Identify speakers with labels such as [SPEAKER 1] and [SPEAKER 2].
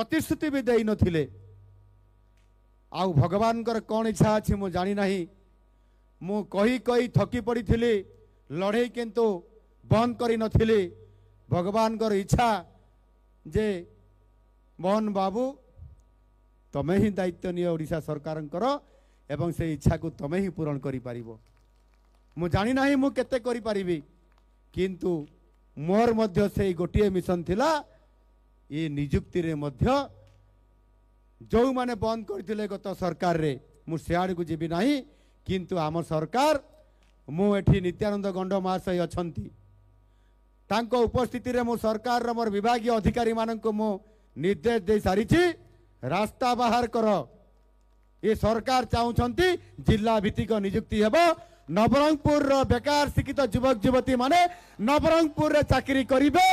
[SPEAKER 1] प्रतिश्रुति भी दे नथिले आउ भगवान कौन इच्छा अच्छी मु जानी नहीं मु कही कही थकी पड़ी थिली लड़े किंतु बंद करी नथिली भगवान इच्छा जे मोहन बाबू तमे ही दायित्व निय ओडिशा सरकार एवं से इच्छा को तमे ही पूरण करि पारिबो मु जानी नाही मु केते करि पारिबी किंतु मोर मध्य से गोटे मिशन थिला ये नियुक्ति रे मध्य जो माने बंद करथिले गत सरकार रे मु सियाड़ को जीवी नाही किंतु आम सरकार मु एठी नित्यानंद गंड महाशय अछंती तांको उपस्थिति रे मु सरकार रो मोर विभागीय अधिकारी माननको मु निर्देश दे सारिछि रास्ता बाहर कर ये सरकार चाहूंती जिला भित्तिक नियुक्ति हेबो नवरंगपुर रो बेकार शिक्षित युवक युवती माने नवरंगपुर रे चाकरी करिवे